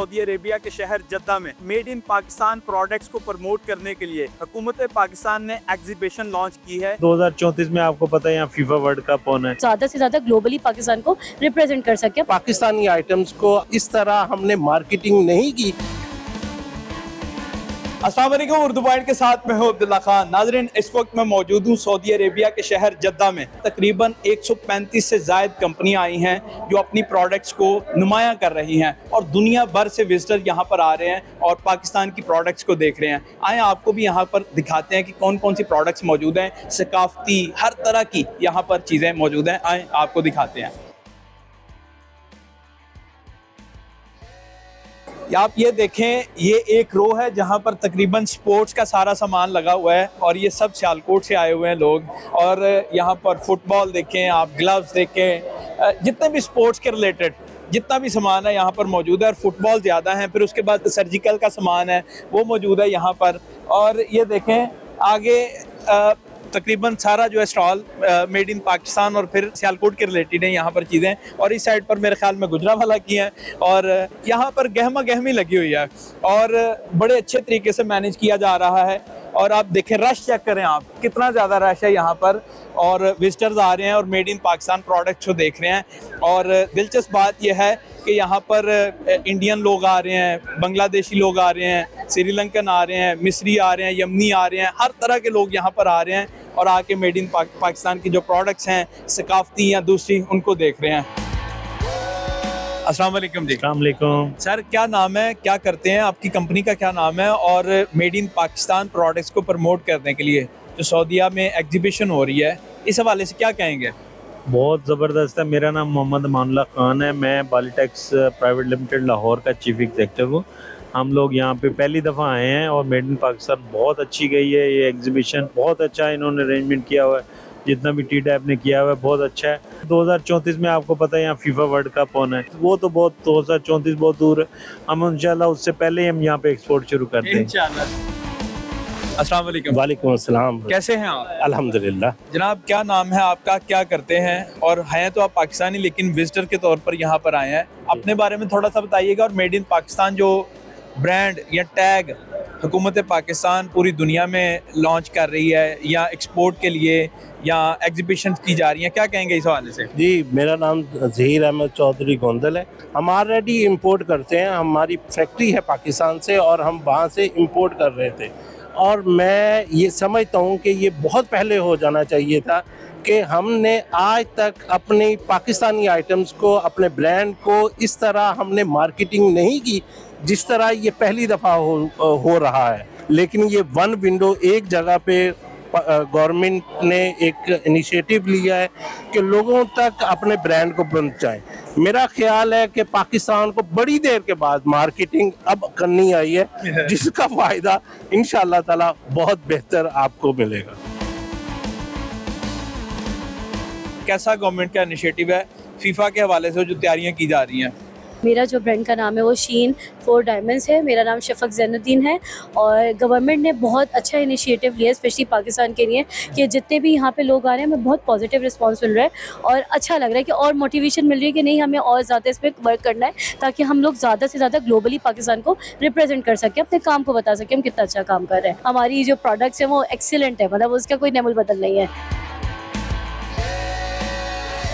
Saudi Arabia के शहर जद्दा में मेड इन पाकिस्तान प्रोडक्ट्स को प्रमोट करने के लिए हुकूमत पाकिस्तान ने एग्जीबिशन लॉन्च की है। 2034 में आपको पता है यहाँ फीफा वर्ल्ड कप होना है। ज्यादा से ज्यादा ग्लोबली पाकिस्तान को रिप्रेजेंट कर सके। पाकिस्तानी आइटम्स को इस तरह हमने मार्केटिंग नहीं की। अस्सलाम वालेकुम, उर्दू पॉइंट के साथ मैं हूं अब्दुल्ला खान। नाज़रीन, इस वक्त मैं मौजूद हूं सऊदी अरेबिया के शहर जद्दा में। तकरीबन 135 से ज़ायद कंपनियां आई हैं जो अपनी प्रोडक्ट्स को नुमायां कर रही हैं और दुनिया भर से विजिटर यहां पर आ रहे हैं और पाकिस्तान की प्रोडक्ट्स को देख रहे हैं। आए आपको भी यहां पर दिखाते हैं कि कौन कौन सी प्रोडक्ट्स मौजूद हैं। सकाफती हर तरह की यहाँ पर चीज़ें मौजूद हैं। आए आपको दिखाते हैं। आप ये देखें, ये एक रो है जहाँ पर तकरीबन स्पोर्ट्स का सारा सामान लगा हुआ है और ये सब सियालकोट से आए हुए हैं लोग। और यहाँ पर फुटबॉल देखें, आप ग्लव्स देखें, जितने भी स्पोर्ट्स के रिलेटेड जितना भी सामान है यहाँ पर मौजूद है। और फुटबॉल ज़्यादा है, फिर उसके बाद सर्जिकल का सामान है वो मौजूद है यहाँ पर। और ये देखें आगे तकरीबन सारा जो है स्टॉल मेड इन पाकिस्तान और फिर सियालकोट के रिलेटेड है यहाँ पर चीज़ें। और इस साइड पर मेरे ख्याल में गुजरावाला की हैं और यहाँ पर गहमा गहमी लगी हुई है और बड़े अच्छे तरीके से मैनेज किया जा रहा है। और आप देखें, रश चेक करें आप, कितना ज़्यादा रश है यहाँ पर और विजिटर्स आ रहे हैं और मेड इन पाकिस्तान प्रोडक्ट्स को देख रहे हैं। और दिलचस्प बात यह है कि यहाँ पर इंडियन लोग आ रहे हैं, बांग्लादेशी लोग आ रहे हैं, श्रीलंकन आ रहे हैं, मिस्री आ रहे हैं, यमनी आ रहे हैं, हर तरह के लोग यहाँ पर आ रहे हैं और आके मेड इन पाकिस्तान की जो प्रोडक्ट्स हैं सकाफती या दूसरी उनको देख रहे हैं। अस्सलाम वालेकुम जी। अस्सलाम वालेकुम। सर, क्या नाम है, क्या करते हैं, आपकी कंपनी का क्या नाम है? और मेड इन पाकिस्तान प्रोडक्ट्स को प्रमोट करने के लिए जो सऊदीया में एग्जीबिशन हो रही है, इस हवाले से क्या कहेंगे? बहुत ज़बरदस्त है। मेरा नाम मोहम्मद अमानुल्लाह खान है। मैं बालीटेक्स प्राइवेट लिमिटेड लाहौर का चीफ एग्जीक्यूटिव हूँ। हम लोग यहाँ पे पहली दफ़ा आए हैं और मेड इन पाकिस्तान बहुत अच्छी गई है। ये एग्जीबिशन बहुत अच्छा है, इन्होंने अरेंजमेंट किया हुआ है, जितना भी TDAP ने किया हुआ है बहुत अच्छा है। 2034 में आपको पता है यहाँ फीफा वर्ल्ड कप होना है, वो तो बहुत 2034 बहुत दूर है। हम इंशाल्लाह उससे पहले ही हम यहाँ पे एक्सपोर्ट शुरू करते हैं इंशाल्लाह। अस्सलाम वालेकुम। वालेकुम अस्सलाम। कैसे हैं आप? अल्हम्दुलिल्लाह। जनाब, क्या नाम है आपका, क्या करते हैं? और हैं तो आप पाकिस्तानी लेकिन विजिटर के तौर पर यहाँ पर आए हैं, अपने बारे में थोड़ा सा बताइएगा। और मेड इन पाकिस्तान जो ब्रांड या टैग हुकूमत पाकिस्तान पूरी दुनिया में लॉन्च कर रही है या एक्सपोर्ट के लिए या एग्जीबिशन की जा रही हैं, क्या कहेंगे इस हवाले से? जी, मेरा नाम ज़हीर अहमद चौधरी गोंदल है। हम ऑलरेडी इंपोर्ट करते हैं, हमारी फैक्ट्री है पाकिस्तान से और हम वहाँ से इंपोर्ट कर रहे थे। और मैं ये समझता हूँ कि ये बहुत पहले हो जाना चाहिए था कि हमने आज तक अपने पाकिस्तानी आइटम्स को, अपने ब्रांड को इस तरह हमने मार्केटिंग नहीं की जिस तरह ये पहली दफ़ा हो रहा है। लेकिन ये वन विंडो, एक जगह पे गवर्नमेंट ने एक इनिशिएटिव लिया है कि लोगों तक अपने ब्रांड को पहुंचाएं। मेरा ख्याल है कि पाकिस्तान को बड़ी देर के बाद मार्केटिंग अब करनी आई है, जिसका फ़ायदा इंशाअल्लाह ताला बहुत बेहतर आपको मिलेगा। कैसा गवर्नमेंट का इनिशिएटिव है फीफा के हवाले से जो तैयारियां की जा रही हैं? मेरा जो ब्रांड का नाम है वो शीन 4 डायमंड्स है। मेरा नाम शफक जैनुद्दीन है और गवर्नमेंट ने बहुत अच्छा इनिशिएटिव लिया है स्पेशली पाकिस्तान के लिए कि जितने भी यहाँ पे लोग आ रहे हैं हमें बहुत पॉजिटिव रिस्पांस मिल रहा है और अच्छा लग रहा है कि और मोटिवेशन मिल रही है कि नहीं, हमें और ज़्यादा इस पर वर्क करना है ताकि हम लोग ज़्यादा से ज़्यादा ग्लोबली पाकिस्तान को रिप्रेजेंट कर सकें, अपने काम को बता सकें हम कितना अच्छा काम कर रहे हैं। हमारी जो प्रोडक्ट्स हैं वो एक्सीलेंट है, मतलब उसका कोई नेमुल बदल नहीं है।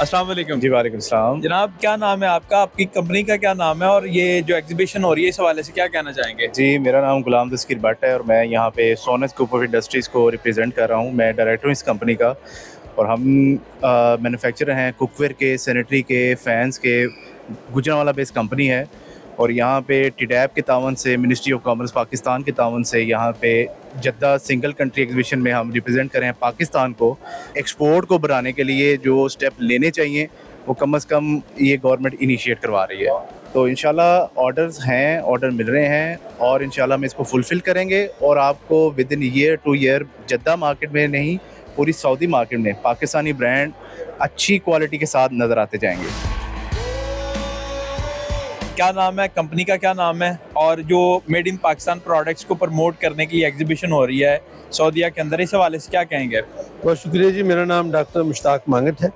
अस्सलाम वालेकुम। जी वालेकुम सलाम। जनाब, क्या नाम है आपका, आपकी कंपनी का क्या नाम है और ये जो एग्जीबिशन हो रही है इस हवाले से क्या कहना चाहेंगे? जी, मेरा नाम गुलाम दस्तगीर भट्ट है और मैं यहाँ पे सोनस ग्रुप ऑफ इंडस्ट्रीज़ को रिप्रेजेंट कर रहा हूँ। मैं डायरेक्टर हूँ इस कंपनी का और हम मैन्युफैक्चरर हैं कुकवेयर के, सैनिटरी के, फैंस के। गुजरांवाला बेस्ड कंपनी है और यहाँ पे TDAP के तावन से, मिनिस्ट्री ऑफ कॉमर्स पाकिस्तान के तावन से यहाँ पे जद्दा सिंगल कंट्री एग्जीबिशन में हम रिप्रेजेंट कर रहे हैं पाकिस्तान को। एक्सपोर्ट को बढ़ाने के लिए जो स्टेप लेने चाहिए वो कम से कम ये गवर्नमेंट इनिशिएट करवा रही है। तो इंशाल्लाह ऑर्डर्स हैं, ऑर्डर मिल रहे हैं और इंशाल्लाह हम इसको फुलफ़िल करेंगे और आपको with in year 2 year Jeddah market में नहीं, पूरी सऊदी मार्केट में पाकिस्तानी ब्रांड अच्छी क्वालिटी के साथ नज़र आते जाएंगे। क्या नाम है कंपनी का, क्या नाम है? और जो मेड इन पाकिस्तान प्रोडक्ट्स को प्रमोट करने के लिए एग्जीबिशन हो रही है सऊदीया के अंदर, इस हवाले से क्या कहेंगे? बहुत शुक्रिया जी। मेरा नाम डॉक्टर मुश्ताक मांगट है।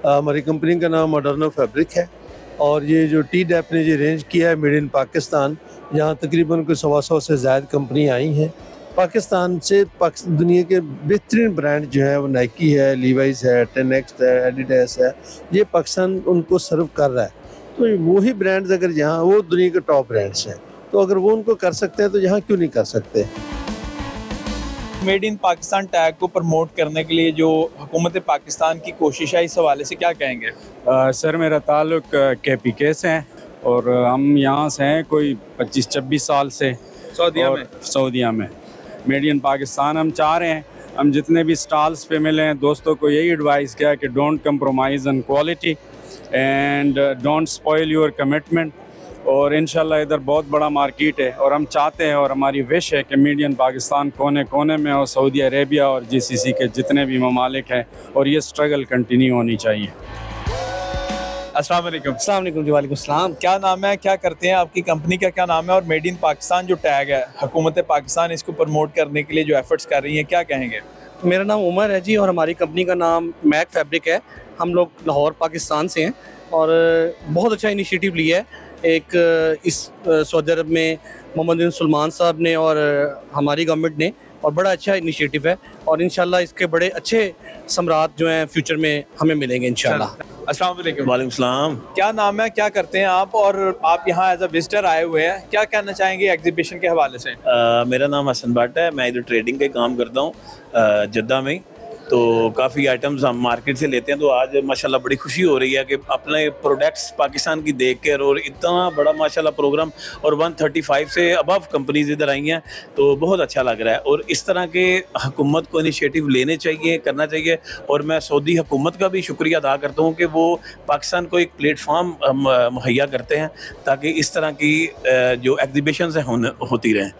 हमारी कंपनी का नाम मॉडर्नो फैब्रिक है और ये जो TDEP ने जो अरेंज किया है मेड इन पाकिस्तान, यहाँ तकरीबन कोई 125 से ज़्यादा कंपनी आई हैं पाकिस्तान से। दुनिया के बेहतरीन ब्रांड जो है वो नाइकी है, लीवाइस है, 10X है, एडिडास है, ये पाकिस्तान उनको सर्व कर रहा है। तो वही ब्रांड्स अगर यहाँ, वो दुनिया के टॉप ब्रांड्स हैं, तो अगर वो उनको कर सकते हैं तो यहाँ क्यों नहीं कर सकते। मेड इन पाकिस्तान टैग को प्रमोट करने के लिए जो हुकूमत पाकिस्तान की कोशिश है, इस हवाले से क्या कहेंगे? सर मेरा ताल्लुक KPK से है और हम यहाँ से हैं कोई 25-26 साल से सऊदीया में। मेड इन पाकिस्तान हम चाह रहे हैं, हम जितने भी स्टॉल्स पे मिले हैं दोस्तों को यही एडवाइस किया कि don't compromise on quality and don't spoil your commitment. और इंशाल्लाह इधर बहुत बड़ा मार्केट है और हम चाहते हैं और हमारी विश है कि मेड इन पाकिस्तान कोने कोने में और सऊदी अरेबिया और GCC के जितने भी ममालिक हैं, और ये स्ट्रगल कंटिन्यू होनी चाहिए। अस्सलाम वालेकुम। अस्सलाम वालेकुम जी। वालेकुम सलाम। क्या नाम है, क्या करते हैं, आपकी कंपनी का क्या नाम है, और मेड इन पाकिस्तान जो टैग है हुकूमत पाकिस्तान इसको प्रमोट करने के लिए जो एफर्ट्स कर रही है, क्या कहेंगे? मेरा नाम उमर है जी और हमारी कंपनी का नाम मैक फैब्रिक है। हम लोग लाहौर पाकिस्तान से हैं और बहुत अच्छा इनिशिएटिव लिया है एक इस सऊदी अरब में मोहम्मद बिन सलमान साहब ने और हमारी गवर्नमेंट ने, और बड़ा अच्छा इनिशिएटिव है और इंशाल्लाह इसके बड़े अच्छे समरात जो हैं फ्यूचर में हमें मिलेंगे इंशाल्लाह। अस्सलाम वालेकुम। वालेकुम सलाम। क्या नाम है, क्या करते हैं आप, और आप यहाँ एज अ विजिटर आए हुए हैं, क्या कहना चाहेंगे एग्जीबिशन के हवाले से? मेरा नाम हसन भट्ट है, मैं इधर ट्रेडिंग का काम करता हूँ जद्दा में। तो काफ़ी आइटम्स हम मार्केट से लेते हैं, तो आज माशाल्लाह बड़ी खुशी हो रही है कि अपने प्रोडक्ट्स पाकिस्तान की देख कर, और इतना बड़ा माशाल्लाह प्रोग्राम, और 135 से अबव कंपनीज इधर आई हैं, तो बहुत अच्छा लग रहा है। और इस तरह के हुकूमत को इनिशिएटिव लेने चाहिए, करना चाहिए। और मैं सऊदी हुकूमत का भी शुक्रिया अदा करता हूँ कि वो पाकिस्तान को एक प्लेटफॉर्म मुहैया करते हैं ताकि इस तरह की जो एग्जीबिशंस हैं होती रहें।